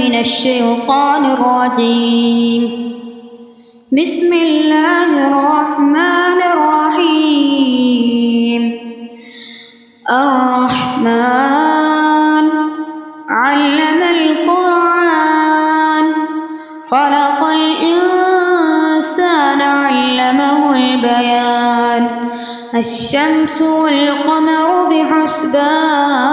من الشيطان الرجيم. بسم الله الرحمن الرحيم. الرحمن علم القرآن خلق الإنسان علمه البيان. الشمس والقمر بحسبان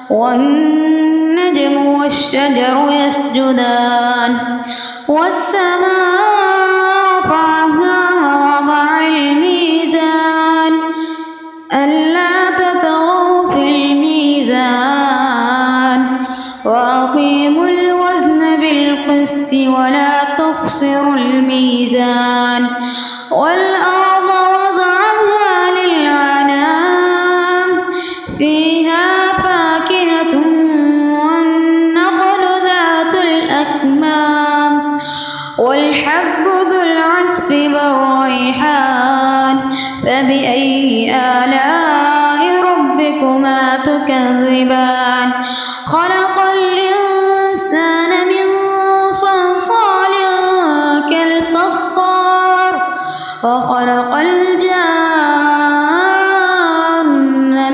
والنجم والشجر يسجدان. والسماء رفعها ووضع الميزان ألا تطغوا في الميزان وأقيموا الوزن بالقسط ولا تخسروا الميزان. والأرض وضعها للأنام فيها فاكهة والنخل ذات الأكمام والحب ذو العصف والريحان. فبأي آلاء ربكما تكذبان. خلق الإنسان من صلصال كالفخار وخلق الجان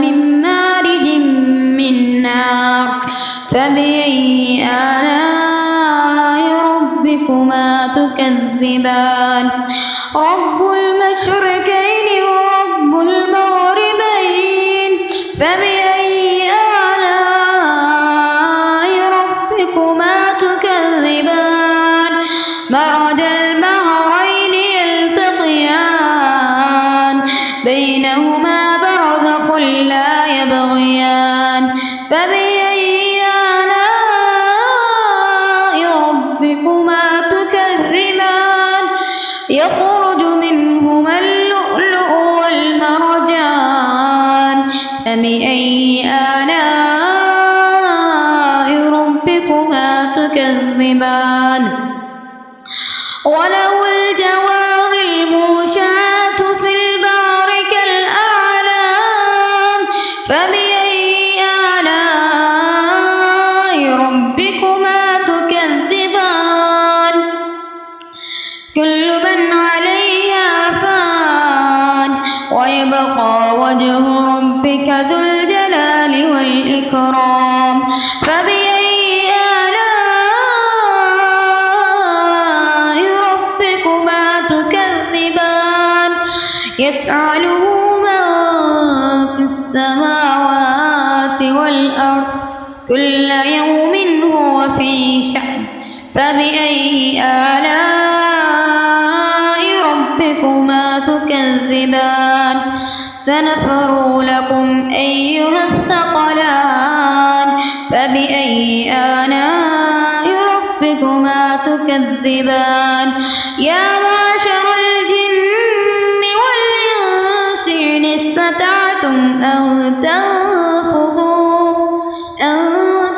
من مارج من نار. فبأي آلاء ربكما تكذبان. رب المشرقين ورب المغربين. فبأي آلاء ربكما تكذبان. مرج البحرين يلتقيان بينهما برزخ لا يبغيان. فبأي آلاء ربكما تكذبان. يخرج منهما اللؤلؤ والمرجان. فبأي آلاء ربكما تكذبان. وله الجوار المنشآت في البحر كالأعلام. فبأي آلاء ربكما تكذبان. كل من عليها فان ويبقى وجه ربك ذو الجلال والإكرام. فبأي آلاء ربكما تكذبان. يسأله من في السماوات والأرض كل يوم هو في شأن. فبأي آلاء ربكما تكذبان. سنفرغ لكم أيها الثقلان. فبأي آلاء ربكما تكذبان. يا معشر الجن والإنس إن استطعتم أن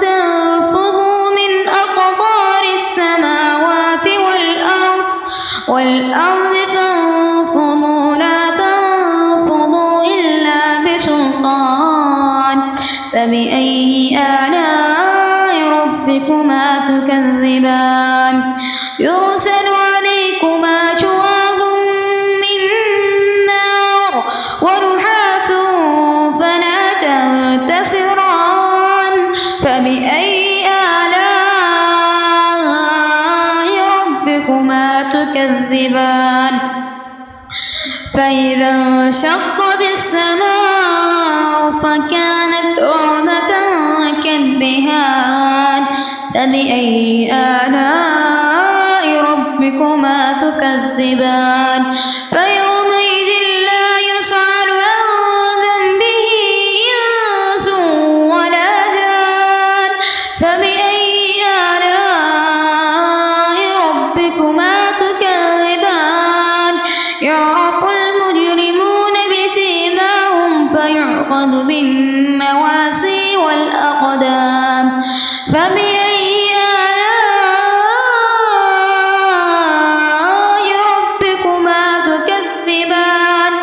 تنفذوا من أقطار السماوات والأرض فانفضوا لا تنفضوا إلا بسلطان. فبأي آلاء ربكما تكذبان. يرسل عليكما شواظ من نار ونحاس فلا تنتصران. فبأي آلاء ربكما تكذبان. فإذا انشقت السماء فكانت وردة كالدهان. فبأي آلاء ربكما تكذبان. فيومئذ لا يسأل عن ذنبه إنس ولا جان. فبأي آلاء ربكما تكذبان. يعرف المجرمون بسيماهم فيعقد بالنواصي والأقدام. فبأي آلاء ربكما تكذبان.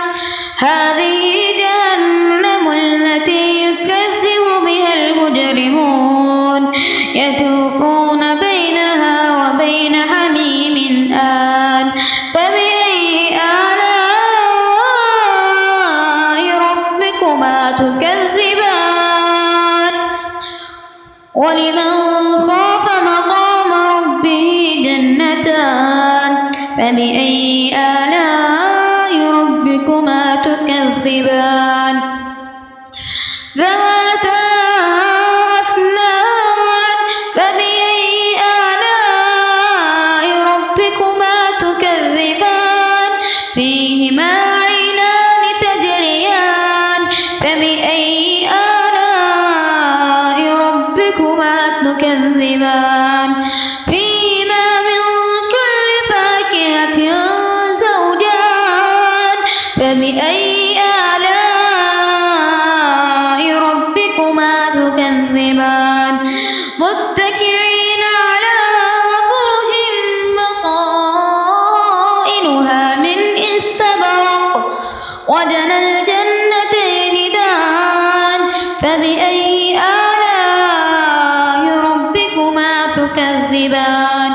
هذه جهنم التي يكذب بها المجرمون. يطوفون بينها وبين حميم آن فبأي آلاء ربكما تكذبان ولمن خاف مقام ربه جنتان فبأي آلاء ربكما تكذبان ذواتا أفنان فبأي آلاء ربكما تكذبان فيهما عينان تجريان فبأي آلاء ربكما تكذبان فيهما من كل فاكهة زوجان فبأي آلاء ربكما تكذبان متكئين على فرش بطائنها من استبرق وجنى الجنتين دان فبأي آلاء ربكما تكذبان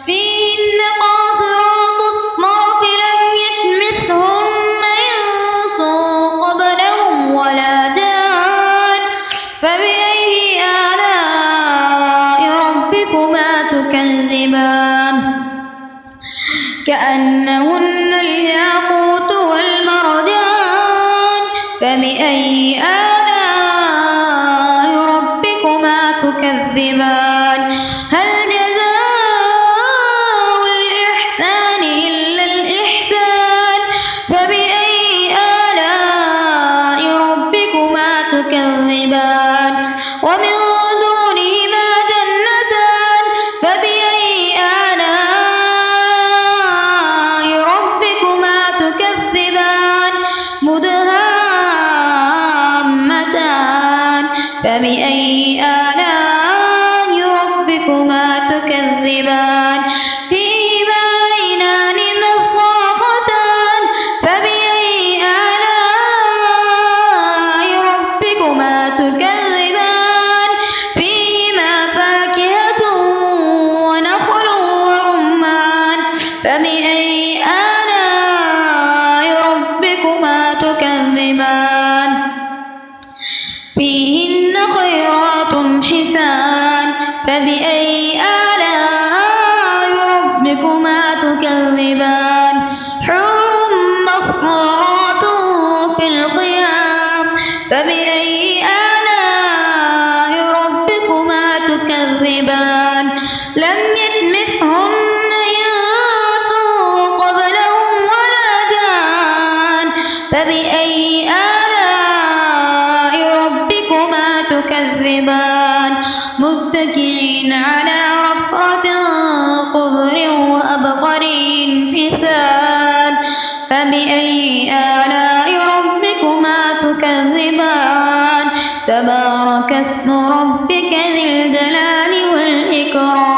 فيهن قاصرات الطرف لم يطمثهن إنس قبلهم ولا جان فبأي آلاء ربكما تكذبان كأنهن الياقوت والمرجان فبأي آلاء ربكما تكذبان هل جزاء الإحسان إلا الإحسان فبأي آلاء ربكما تكذبان ومن دونهما جنتان فبأي آلاء ربكما تكذبان مدهامتان فبأي آلاء ربكما تكذبان فيهما عينان نضاختان فبأي آلاء ربكما تكذبان فيهما فاكهة ونخل ورمان فبأي آلاء ربكما تكذبان فيهن خيرات حسان فبأي آلاء ربكما تكذبان حور مقصورات في الخيام فبأي آلاء ربكما تكذبان لم يطمثهن إنس قبلهم ولا جان فبأي آلاء ربكما تكذبان متكئين على رفرة خضر وأبقري حسان فبأي آلاء ربكما تكذبان تبارك اسم ربك ذي الجلال والإكرام